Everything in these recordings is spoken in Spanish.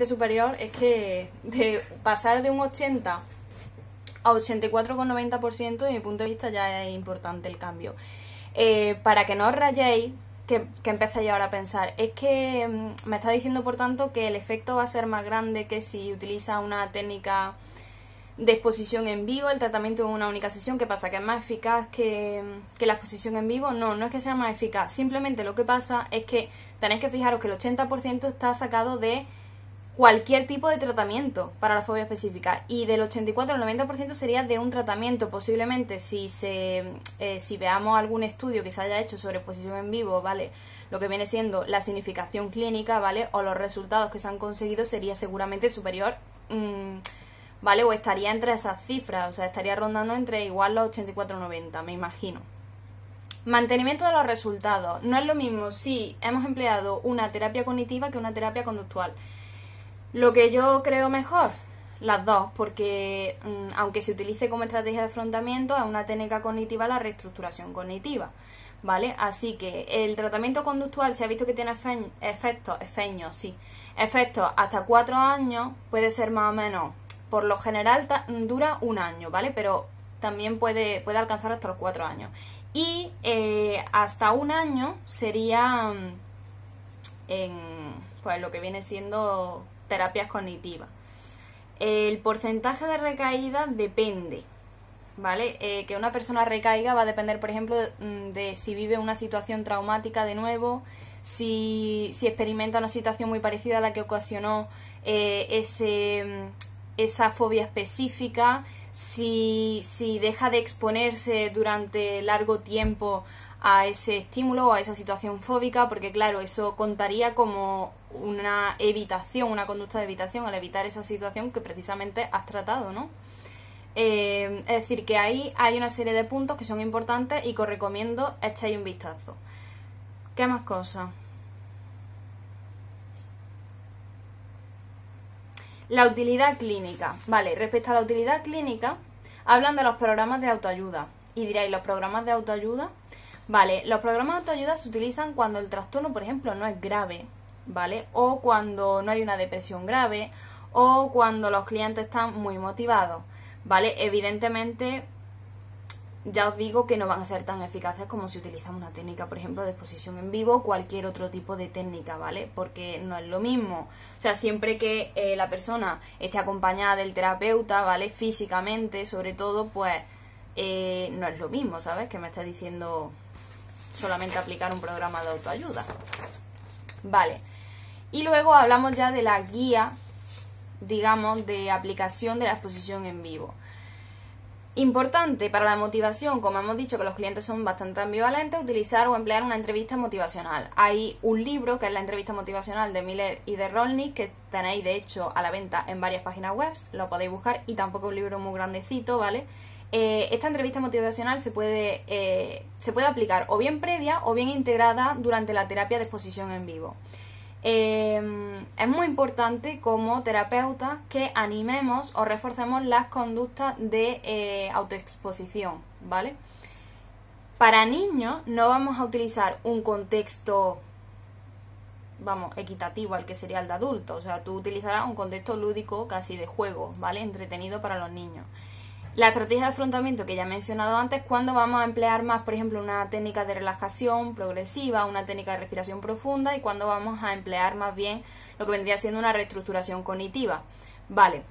superior es que de pasar de un 80 a 84,90%, de mi punto de vista, ya es importante el cambio. Para que no os rayéis, que empecéis ahora a pensar, es que me está diciendo, por tanto, que el efecto va a ser más grande que si utiliza una técnica de exposición en vivo, el tratamiento en una única sesión. ¿Qué pasa? ¿Que es más eficaz que la exposición en vivo? No, no es que sea más eficaz, simplemente lo que pasa es que tenéis que fijaros que el 80% está sacado de cualquier tipo de tratamiento para la fobia específica, y del 84 al 90% sería de un tratamiento. Posiblemente si veamos algún estudio que se haya hecho sobre exposición en vivo, ¿vale?, lo que viene siendo la significación clínica, ¿vale?, o los resultados que se han conseguido, sería seguramente superior, ¿vale?, o estaría entre esas cifras, o sea, estaría rondando entre igual los 84 y 90, me imagino. Mantenimiento de los resultados. No es lo mismo si hemos empleado una terapia cognitiva que una terapia conductual. Lo que yo creo mejor, las dos, porque aunque se utilice como estrategia de afrontamiento, es una técnica cognitiva la reestructuración cognitiva, ¿vale? Así que el tratamiento conductual se ha visto que tiene efectos hasta 4 años, puede ser más o menos, por lo general dura 1 año, ¿vale? Pero también puede alcanzar hasta los 4 años. Y hasta 1 año sería pues lo que viene siendo terapias cognitivas. El porcentaje de recaída depende, ¿vale? Que una persona recaiga va a depender, por ejemplo, de si vive una situación traumática de nuevo, si experimenta una situación muy parecida a la que ocasionó esa fobia específica, si deja de exponerse durante largo tiempo a ese estímulo o a esa situación fóbica, porque claro, eso contaría como una evitación, una conducta de evitación al evitar esa situación que precisamente has tratado, ¿no? Es decir, que ahí hay una serie de puntos que son importantes y que os recomiendo echéis un vistazo. ¿Qué más cosas? La utilidad clínica. Vale, respecto a la utilidad clínica, hablan de los programas de autoayuda. Y diréis, ¿los programas de autoayuda? Vale, los programas de autoayuda se utilizan cuando el trastorno, por ejemplo, no es grave, ¿vale? O cuando no hay una depresión grave, o cuando los clientes están muy motivados, ¿vale? Evidentemente, ya os digo que no van a ser tan eficaces como si utilizamos una técnica, por ejemplo, de exposición en vivo o cualquier otro tipo de técnica, ¿vale? Porque no es lo mismo. O sea, siempre que la persona esté acompañada del terapeuta, ¿vale?, físicamente, sobre todo, pues no es lo mismo, ¿sabes?, que me está diciendo solamente aplicar un programa de autoayuda. Vale. Y luego hablamos ya de la guía, digamos, de aplicación de la exposición en vivo. Importante para la motivación, como hemos dicho que los clientes son bastante ambivalentes, utilizar o emplear una entrevista motivacional. Hay un libro que es la entrevista motivacional de Miller y de Rolnick, que tenéis de hecho a la venta en varias páginas web, lo podéis buscar, y tampoco es un libro muy grandecito, ¿vale? Esta entrevista motivacional se puede aplicar o bien previa o bien integrada durante la terapia de exposición en vivo. Es muy importante como terapeutas que animemos o reforcemos las conductas de autoexposición, ¿vale? Para niños no vamos a utilizar un contexto, vamos, equitativo al que sería el de adultos. O sea, tú utilizarás un contexto lúdico, casi de juego, ¿vale?, entretenido para los niños. La estrategia de afrontamiento que ya he mencionado antes, cuando vamos a emplear más, por ejemplo, una técnica de relajación progresiva, una técnica de respiración profunda, y cuando vamos a emplear más bien lo que vendría siendo una reestructuración cognitiva. Vale,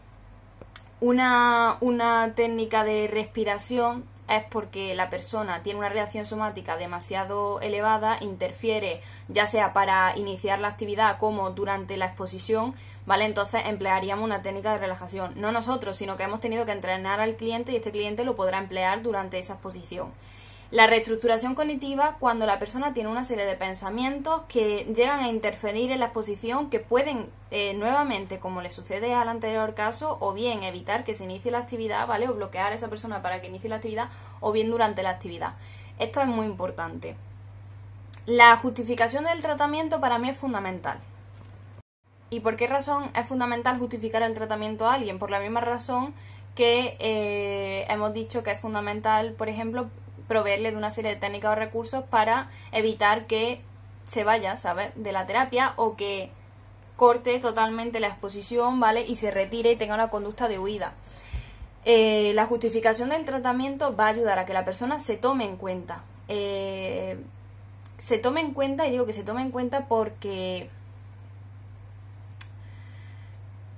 una técnica de respiración es porque la persona tiene una reacción somática demasiado elevada, interfiere ya sea para iniciar la actividad como durante la exposición, ¿vale? Entonces emplearíamos una técnica de relajación. No nosotros, sino que hemos tenido que entrenar al cliente y este cliente lo podrá emplear durante esa exposición. La reestructuración cognitiva, cuando la persona tiene una serie de pensamientos que llegan a interferir en la exposición, que pueden nuevamente, como le sucede al anterior caso, o bien evitar que se inicie la actividad, ¿vale?, o bloquear a esa persona para que inicie la actividad, o bien durante la actividad. Esto es muy importante. La justificación del tratamiento para mí es fundamental. ¿Y por qué razón es fundamental justificar el tratamiento a alguien? Por la misma razón que hemos dicho que es fundamental, por ejemplo, proveerle de una serie de técnicas o recursos para evitar que se vaya, ¿sabes?, de la terapia, o que corte totalmente la exposición, ¿vale? Y se retire y tenga una conducta de huida. La justificación del tratamiento va a ayudar a que la persona se tome en cuenta. Se tome en cuenta, y digo que se tome en cuenta porque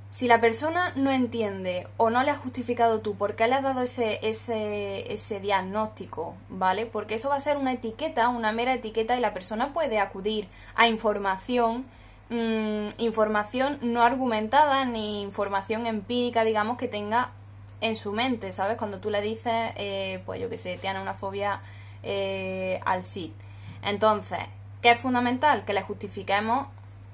si la persona no entiende o no le has justificado tú por qué le has dado ese diagnóstico, ¿vale? Porque eso va a ser una etiqueta, una mera etiqueta, y la persona puede acudir a información no argumentada ni información empírica, digamos, que tenga en su mente, ¿sabes? Cuando tú le dices, pues yo que sé, tiene una fobia al SID. Entonces, ¿qué es fundamental? Que le justifiquemos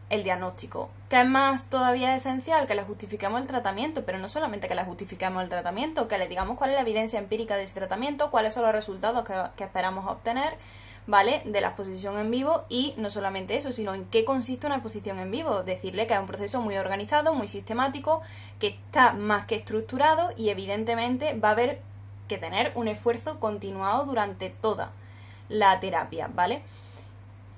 el diagnóstico. ¿Qué es más todavía esencial? Que le justifiquemos el tratamiento, pero no solamente que le justifiquemos el tratamiento, que le digamos cuál es la evidencia empírica de ese tratamiento, cuáles son los resultados que esperamos obtener, ¿vale? De la exposición en vivo, y no solamente eso, sino en qué consiste una exposición en vivo. Decirle que es un proceso muy organizado, muy sistemático, que está más que estructurado, y evidentemente va a haber que tener un esfuerzo continuado durante toda la terapia, ¿vale?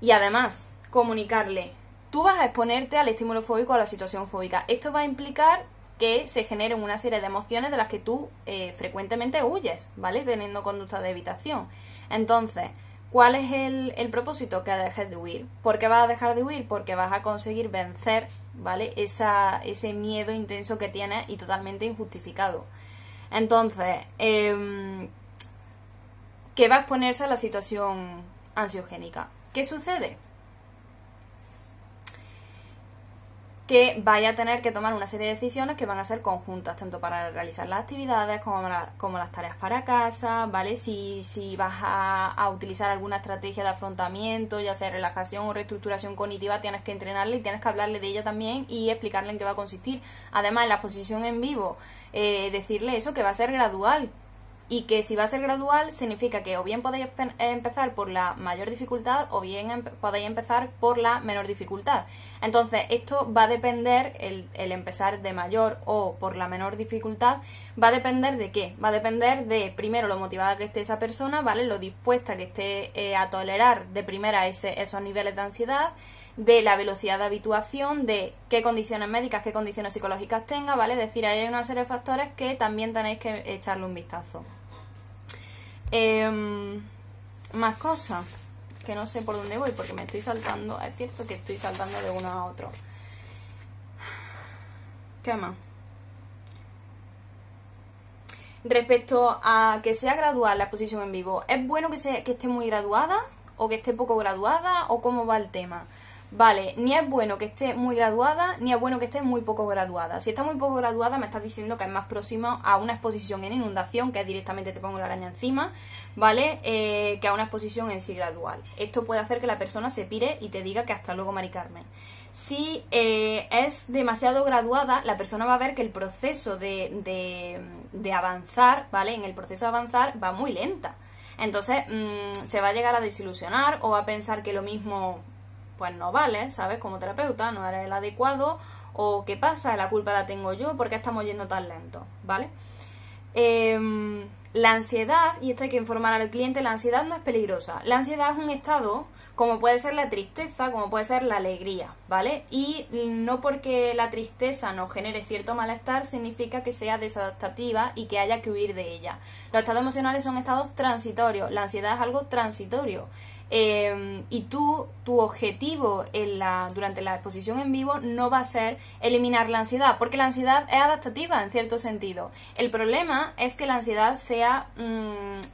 Y además, comunicarle: tú vas a exponerte al estímulo fóbico o a la situación fóbica. Esto va a implicar que se generen una serie de emociones de las que tú frecuentemente huyes, ¿vale? Teniendo conducta de evitación. Entonces, ¿cuál es el propósito? Que dejes de huir. ¿Por qué vas a dejar de huir? Porque vas a conseguir vencer, ¿vale? Ese miedo intenso que tienes y totalmente injustificado. Entonces, que va a exponerse a la situación ansiogénica. ¿Qué sucede? Que vaya a tener que tomar una serie de decisiones que van a ser conjuntas, tanto para realizar las actividades como las tareas para casa, ¿vale? Si vas a utilizar alguna estrategia de afrontamiento, ya sea relajación o reestructuración cognitiva, tienes que entrenarle y tienes que hablarle de ella también y explicarle en qué va a consistir. Además, en la exposición en vivo, decirle eso, que va a ser gradual. Y que si va a ser gradual significa que o bien podéis empezar por la mayor dificultad o bien podéis empezar por la menor dificultad. Entonces esto va a depender, el empezar de mayor o por la menor dificultad, va a depender de qué. Va a depender de, primero, lo motivada que esté esa persona, ¿vale? Lo dispuesta que esté a tolerar de primera esos niveles de ansiedad, de la velocidad de habituación, de qué condiciones médicas, qué condiciones psicológicas tenga, ¿vale? Es decir, hay una serie de factores que también tenéis que echarle un vistazo. Más cosas que no sé por dónde voy porque me estoy saltando. Es cierto que estoy saltando de uno a otro. ¿Qué más? Respecto a que sea gradual la exposición en vivo, ¿es bueno que esté muy graduada o que esté poco graduada, o cómo va el tema? Vale, ni es bueno que esté muy graduada, ni es bueno que esté muy poco graduada. Si está muy poco graduada, me estás diciendo que es más próximo a una exposición en inundación, que es directamente te pongo la araña encima, ¿vale? Que a una exposición en sí gradual. Esto puede hacer que la persona se pire y te diga que hasta luego, Mari Carmen. Si es demasiado graduada, la persona va a ver que el proceso de avanzar, ¿vale? En el proceso de avanzar va muy lenta. Entonces se va a llegar a desilusionar o va a pensar que lo mismo pues no vale, ¿sabes? Como terapeuta no eres el adecuado, o ¿qué pasa? La culpa la tengo yo, ¿por qué estamos yendo tan lento? ¿Vale? La ansiedad, y esto hay que informar al cliente, la ansiedad no es peligrosa. La ansiedad es un estado como puede ser la tristeza, como puede ser la alegría, ¿vale? Y no porque la tristeza nos genere cierto malestar significa que sea desadaptativa y que haya que huir de ella. Los estados emocionales son estados transitorios, la ansiedad es algo transitorio. Y tu objetivo durante la exposición en vivo no va a ser eliminar la ansiedad, porque la ansiedad es adaptativa en cierto sentido. El problema es que la ansiedad sea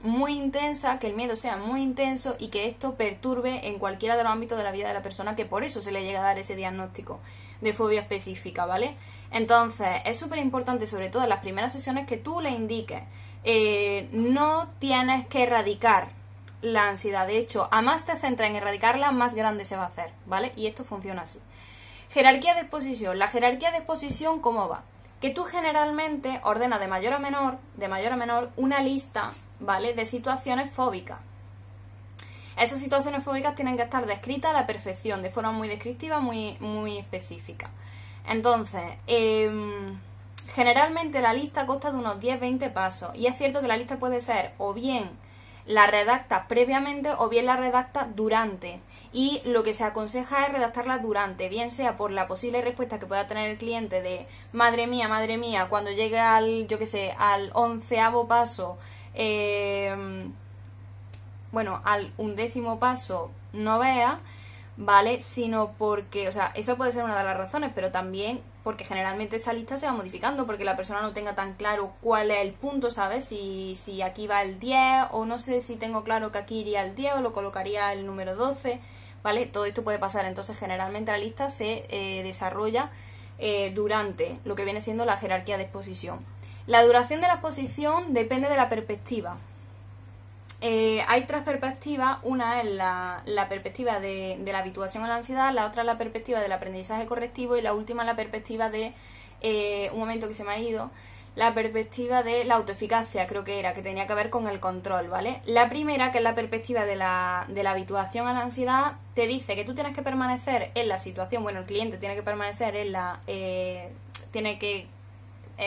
muy intensa, que el miedo sea muy intenso y que esto perturbe en cualquiera de los ámbitos de la vida de la persona, que por eso se le llega a dar ese diagnóstico de fobia específica, ¿vale? Entonces es súper importante, sobre todo en las primeras sesiones, que tú le indiques, no tienes que erradicar la ansiedad. De hecho, a más te centras en erradicarla, más grande se va a hacer, ¿vale? Y esto funciona así. Jerarquía de exposición. La jerarquía de exposición, ¿cómo va? Que tú generalmente ordenas de mayor a menor, una lista, ¿vale? De situaciones fóbicas. Esas situaciones fóbicas tienen que estar descritas a la perfección, de forma muy descriptiva, muy específica. Entonces, generalmente la lista consta de unos 10-20 pasos. Y es cierto que la lista puede ser o bien la redactas previamente o bien la redactas durante. Y lo que se aconseja es redactarla durante, bien sea por la posible respuesta que pueda tener el cliente de madre mía, cuando llegue al, yo que sé, al 11º paso, bueno, al 11º paso no vea, ¿vale? Sino porque, o sea, eso puede ser una de las razones, pero también porque generalmente esa lista se va modificando, porque la persona no tenga tan claro cuál es el punto, ¿sabes? Si aquí va el 10, o no sé si tengo claro que aquí iría el 10 o lo colocaría el número 12, ¿vale? Todo esto puede pasar, entonces generalmente la lista se desarrolla durante lo que viene siendo la jerarquía de exposición. La duración de la exposición depende de la perspectiva. Hay tres perspectivas, una es la perspectiva de la habituación a la ansiedad, la otra es la perspectiva del aprendizaje correctivo y la última es la perspectiva de, un momento que se me ha ido, la perspectiva de la autoeficacia, creo que era, que tenía que ver con el control, ¿vale? La primera, que es la perspectiva de la habituación a la ansiedad, te dice que tú tienes que permanecer en la situación, bueno, el cliente tiene que permanecer en la...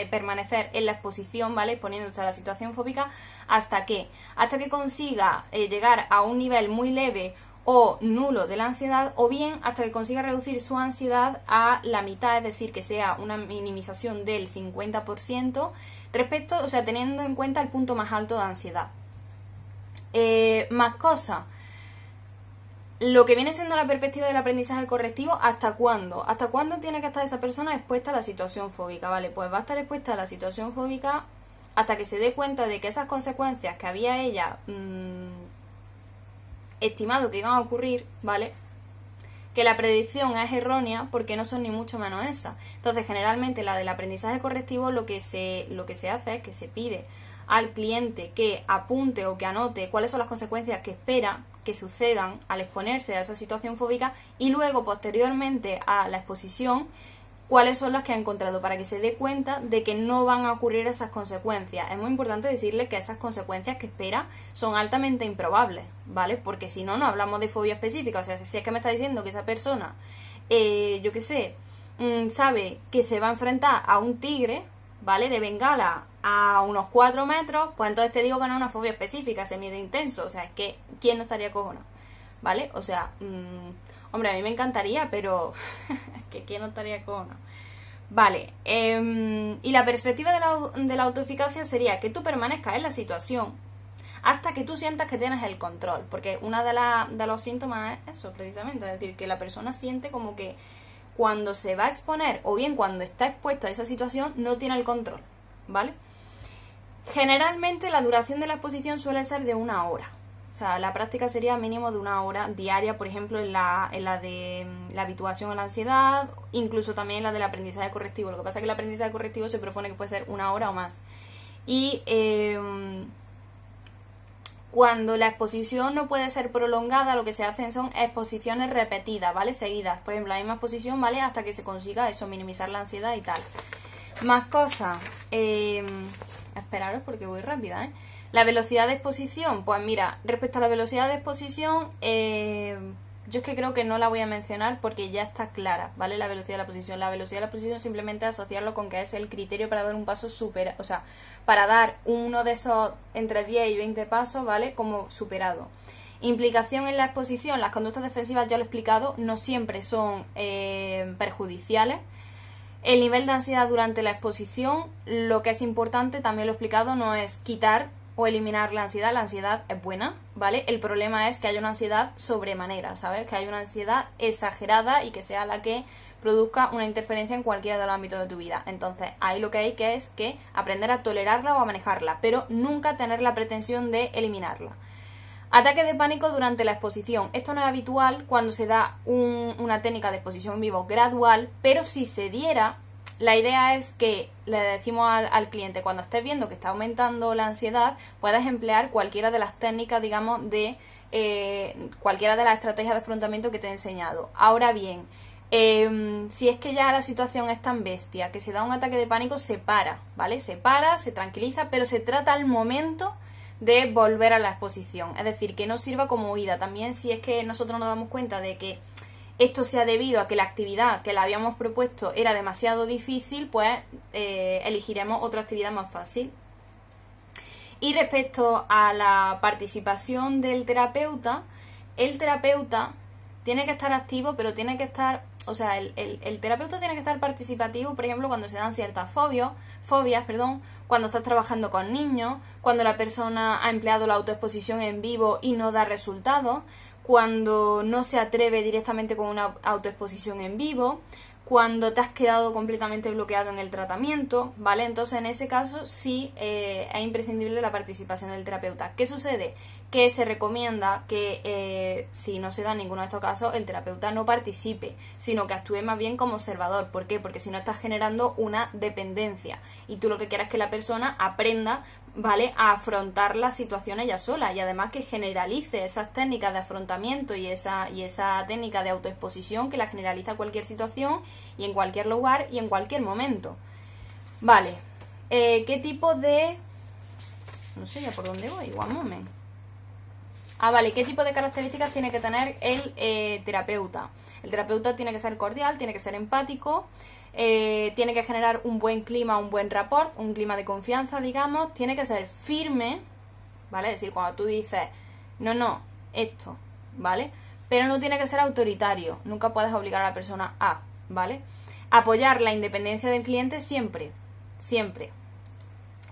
permanecer en la exposición, ¿vale? Exponiéndose a la situación fóbica, ¿hasta qué? Hasta que consiga llegar a un nivel muy leve o nulo de la ansiedad, o bien hasta que consiga reducir su ansiedad a la mitad, es decir, que sea una minimización del 50% respecto, o sea, teniendo en cuenta el punto más alto de ansiedad. Más cosas. Lo que viene siendo la perspectiva del aprendizaje correctivo, ¿hasta cuándo? ¿Hasta cuándo tiene que estar esa persona expuesta a la situación fóbica? Vale, pues va a estar expuesta a la situación fóbica hasta que se dé cuenta de que esas consecuencias que había ella estimado que iban a ocurrir, ¿vale? Que la predicción es errónea porque no son ni mucho menos esas. Entonces, generalmente la del aprendizaje correctivo lo que se hace es que se pide al cliente que apunte o que anote cuáles son las consecuencias que espera que sucedan al exponerse a esa situación fóbica y luego, posteriormente a la exposición, cuáles son las que ha encontrado para que se dé cuenta de que no van a ocurrir esas consecuencias. Es muy importante decirle que esas consecuencias que espera son altamente improbables, ¿vale? Porque si no, no hablamos de fobia específica. O sea, si es que me está diciendo que esa persona, yo qué sé, sabe que se va a enfrentar a un tigre, ¿vale? De Bengala a unos 4 metros, pues entonces te digo que no es una fobia específica, se mide intenso. O sea, es que ¿quién no estaría cojonado? ¿Vale? O sea, hombre, a mí me encantaría, pero que ¿quién no estaría cojonado? Vale, y la perspectiva de la autoeficacia sería que tú permanezcas en la situación hasta que tú sientas que tienes el control, porque uno de los síntomas es eso, precisamente, es decir, que la persona siente como que cuando se va a exponer o bien cuando está expuesto a esa situación no tiene el control, ¿vale? Generalmente la duración de la exposición suele ser de 1 hora. O sea, la práctica sería mínimo de 1 hora diaria, por ejemplo, en la de la habituación a la ansiedad, incluso también en la del aprendizaje correctivo. Lo que pasa es que el aprendizaje correctivo se propone que puede ser 1 hora o más. Y cuando la exposición no puede ser prolongada, lo que se hacen son exposiciones repetidas, ¿vale? Seguidas. Por ejemplo, la misma exposición, ¿vale? Hasta que se consiga eso, minimizar la ansiedad y tal. Más cosas. Esperaros porque voy rápida, ¿eh? La velocidad de exposición, pues mira, respecto a la velocidad de exposición, yo es que creo que no la voy a mencionar porque ya está clara, ¿vale? La velocidad de la exposición. La velocidad de la exposición simplemente asociarlo con que es el criterio para dar un paso super, o sea, para dar uno de esos entre 10 y 20 pasos, ¿vale? Como superado. Implicación en la exposición, las conductas defensivas ya lo he explicado, no siempre son perjudiciales. El nivel de ansiedad durante la exposición, lo que es importante, también lo he explicado, no es quitar o eliminar la ansiedad es buena, ¿vale? El problema es que haya una ansiedad sobremanera, ¿sabes? Que haya una ansiedad exagerada y que sea la que produzca una interferencia en cualquiera de los ámbitos de tu vida. Entonces, ahí lo que hay que es que aprender a tolerarla o a manejarla, pero nunca tener la pretensión de eliminarla. Ataque de pánico durante la exposición. Esto no es habitual cuando se da una técnica de exposición en vivo gradual, pero si se diera, la idea es que le decimos al cliente, cuando estés viendo que está aumentando la ansiedad, puedes emplear cualquiera de las técnicas, digamos, de cualquiera de las estrategias de afrontamiento que te he enseñado. Ahora bien, si es que ya la situación es tan bestia que se da un ataque de pánico, se para, ¿vale? Se para, se tranquiliza, pero se trata al momento de volver a la exposición. Es decir, que no sirva como huida. También si es que nosotros nos damos cuenta de que esto sea debido a que la actividad que le habíamos propuesto era demasiado difícil, pues elegiremos otra actividad más fácil. Y respecto a la participación del terapeuta, el terapeuta tiene que estar activo, pero tiene que estar, o sea, el terapeuta tiene que estar participativo, por ejemplo, cuando se dan ciertas fobias, cuando estás trabajando con niños, cuando la persona ha empleado la autoexposición en vivo y no da resultados, cuando no se atreve directamente con una autoexposición en vivo, cuando te has quedado completamente bloqueado en el tratamiento, ¿vale? Entonces, en ese caso sí es imprescindible la participación del terapeuta. ¿Qué sucede? Que se recomienda que si no se da ninguno de estos casos, el terapeuta no participe, sino que actúe más bien como observador. ¿Por qué? Porque si no estás generando una dependencia y tú lo que quieres es que la persona aprenda, ¿vale?, a afrontar las situaciones ella sola, y además que generalice esas técnicas de afrontamiento y esa técnica de autoexposición, que la generaliza a cualquier situación y en cualquier lugar y en cualquier momento. Vale, ¿qué tipo de...? No sé ya por dónde voy, one moment. Vale, ¿qué tipo de características tiene que tener el terapeuta? El terapeuta tiene que ser cordial, tiene que ser empático, tiene que generar un buen clima, un buen rapport, un clima de confianza, digamos, tiene que ser firme, ¿vale? Es decir, cuando tú dices, no, esto, ¿vale? Pero no tiene que ser autoritario, nunca puedes obligar a la persona a, ¿vale? Apoyar la independencia del cliente siempre, siempre.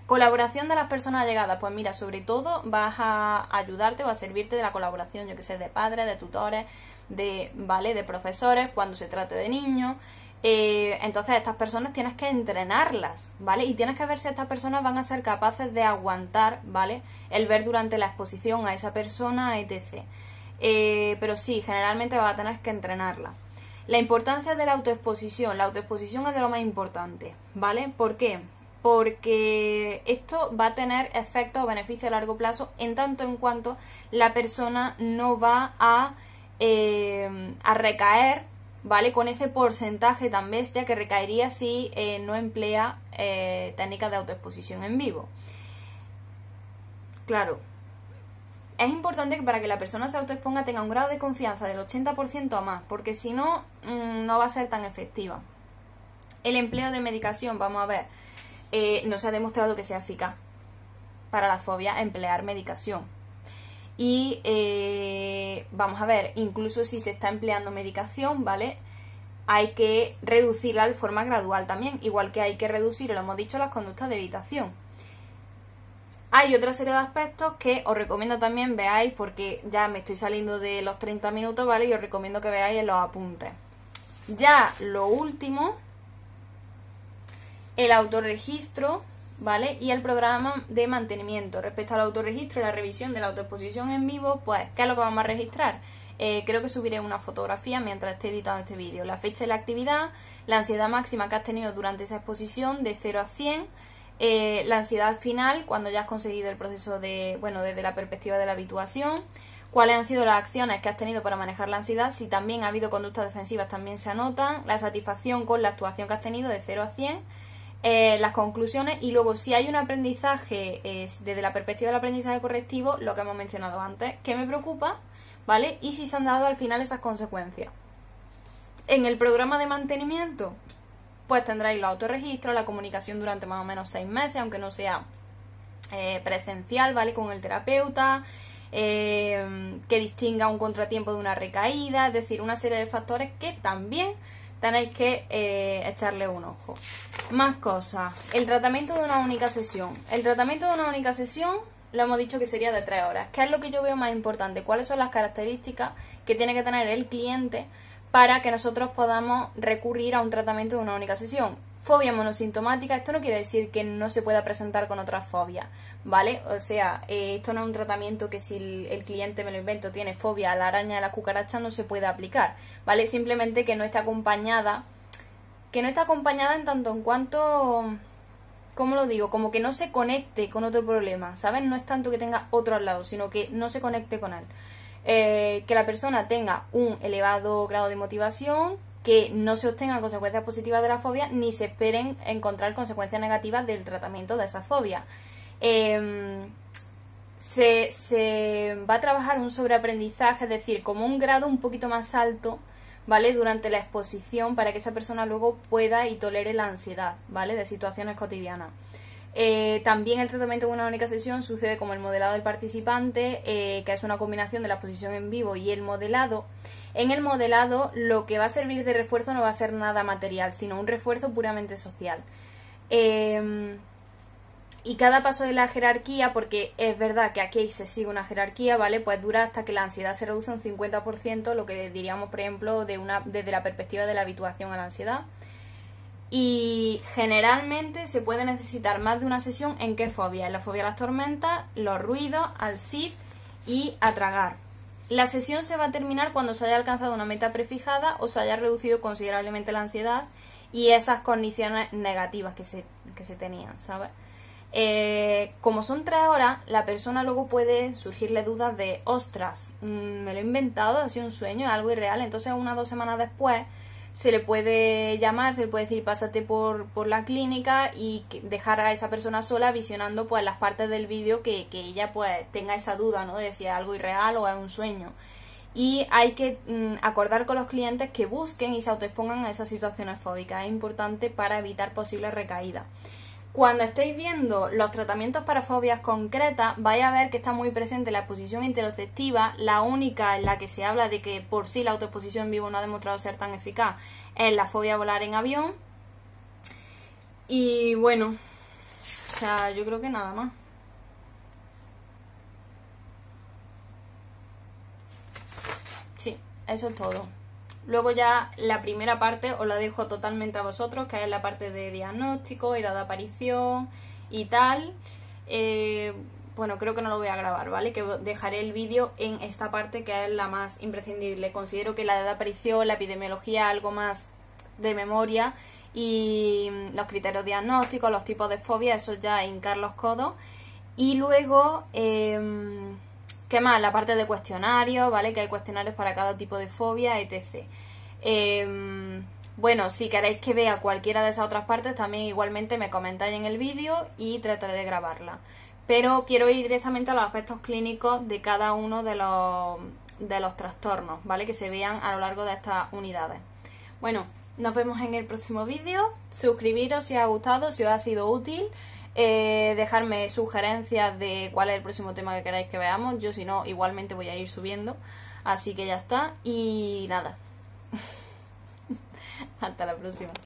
Colaboración de las personas allegadas, pues mira, sobre todo vas a ayudarte o a servirte de la colaboración, yo que sé, de padres, de tutores, ¿vale?, de profesores, cuando se trate de niños. Entonces estas personas tienes que entrenarlas, ¿vale? Y tienes que ver si estas personas van a ser capaces de aguantar, ¿vale?, el ver durante la exposición a esa persona, etc. Pero sí, generalmente vas a tener que entrenarla. La importancia de la autoexposición es de lo más importante, ¿vale? ¿Por qué? Porque esto va a tener efectos o beneficios a largo plazo en tanto en cuanto la persona no va a recaer, ¿vale?, con ese porcentaje tan bestia que recaería si no emplea técnicas de autoexposición en vivo. Claro, es importante que para que la persona se autoexponga tenga un grado de confianza del 80% o más, porque si no, no va a ser tan efectiva. El empleo de medicación, vamos a ver, no se ha demostrado que sea eficaz para la fobia emplear medicación. Y vamos a ver, incluso si se está empleando medicación, ¿vale?, hay que reducirla de forma gradual también, igual que hay que reducir, lo hemos dicho, las conductas de evitación. Hay otra serie de aspectos que os recomiendo también veáis, porque ya me estoy saliendo de los 30 minutos, ¿vale?, y os recomiendo que veáis en los apuntes. Ya lo último, el autorregistro, ¿vale?, y el programa de mantenimiento. Respecto al autorregistro y la revisión de la autoexposición en vivo, pues, ¿qué es lo que vamos a registrar? Creo que subiré una fotografía mientras esté editando este vídeo. La fecha de la actividad, la ansiedad máxima que has tenido durante esa exposición de 0 a 100, la ansiedad final, cuando ya has conseguido el proceso de, bueno, desde la perspectiva de la habituación, cuáles han sido las acciones que has tenido para manejar la ansiedad, si también ha habido conductas defensivas también se anotan, la satisfacción con la actuación que has tenido de 0 a 100, las conclusiones, y luego si hay un aprendizaje desde la perspectiva del aprendizaje correctivo, lo que hemos mencionado antes, que me preocupa, ¿vale? Y si se han dado al final esas consecuencias. En el programa de mantenimiento, pues tendréis los autorregistros, la comunicación durante más o menos 6 meses, aunque no sea presencial, ¿vale?, con el terapeuta, que distinga un contratiempo de una recaída, es decir, una serie de factores que también tenéis que echarle un ojo. Más cosas. El tratamiento de una única sesión. El tratamiento de una única sesión lo hemos dicho que sería de 3 horas. ¿Qué es lo que yo veo más importante? ¿Cuáles son las características que tiene que tener el cliente para que nosotros podamos recurrir a un tratamiento de una única sesión? Fobia monosintomática, esto no quiere decir que no se pueda presentar con otras fobias, ¿vale? O sea, esto no es un tratamiento que si el cliente, me lo invento, tiene fobia a la araña y a la cucaracha, no se puede aplicar, ¿vale? Simplemente que no está acompañada en tanto en cuanto, ¿cómo lo digo? Como que no se conecte con otro problema, ¿sabes? No es tanto que tenga otro al lado, sino que no se conecte con él. Que la persona tenga un elevado grado de motivación, que no se obtengan consecuencias positivas de la fobia, ni se esperen encontrar consecuencias negativas del tratamiento de esa fobia. Se va a trabajar un sobreaprendizaje, es decir, como un grado un poquito más alto, ¿vale?, durante la exposición, para que esa persona luego pueda y tolere la ansiedad, ¿vale?, de situaciones cotidianas. También el tratamiento en una única sesión sucede como el modelado del participante, que es una combinación de la exposición en vivo y el modelado. En el modelado lo que va a servir de refuerzo no va a ser nada material, sino un refuerzo puramente social. Y cada paso de la jerarquía, porque es verdad que aquí se sigue una jerarquía, ¿vale? Pues dura hasta que la ansiedad se reduce un 50%, lo que diríamos, por ejemplo, desde la perspectiva de la habituación a la ansiedad. Y generalmente se puede necesitar más de una sesión en qué fobia. En la fobia a las tormentas, los ruidos, al sit y a tragar. La sesión se va a terminar cuando se haya alcanzado una meta prefijada o se haya reducido considerablemente la ansiedad y esas condiciones negativas que se tenían, ¿sabes? Como son 3 horas, la persona luego puede surgirle dudas de, ostras, me lo he inventado, ha sido un sueño, es algo irreal. Entonces 1 o 2 semanas después se le puede llamar, se le puede decir pásate por la clínica y dejar a esa persona sola visionando pues las partes del vídeo que ella pues tenga esa duda, ¿no? De si es algo irreal o es un sueño. Y hay que acordar con los clientes que busquen y se autoexpongan a esas situaciones fóbicas. Es importante para evitar posibles recaídas. Cuando estéis viendo los tratamientos para fobias concretas, vais a ver que está muy presente la exposición interoceptiva. La única en la que se habla de que por sí la autoexposición en vivo no ha demostrado ser tan eficaz es la fobia a volar en avión. Y bueno, o sea, yo creo que nada más. Sí, eso es todo. Luego ya la primera parte os la dejo totalmente a vosotros, que es la parte de diagnóstico, edad de aparición y tal. Bueno, creo que no lo voy a grabar, ¿vale? Que dejaré el vídeo en esta parte que es la más imprescindible. Considero que la edad de aparición, la epidemiología, algo más de memoria y los criterios diagnósticos, los tipos de fobia, eso ya hincar los codos. Y luego... ¿qué más? La parte de cuestionarios, ¿vale? Que hay cuestionarios para cada tipo de fobia, etc. Bueno, si queréis que vea cualquiera de esas otras partes, también igualmente me comentáis en el vídeo y trataré de grabarla. Pero quiero ir directamente a los aspectos clínicos de cada uno de los trastornos, ¿vale? Que se vean a lo largo de estas unidades. Bueno, nos vemos en el próximo vídeo. Suscribiros si os ha gustado, si os ha sido útil. Dejarme sugerencias de cuál es el próximo tema que queráis que veamos. Yo si no, igualmente voy a ir subiendo. Así que ya está. Y nada. Hasta la próxima.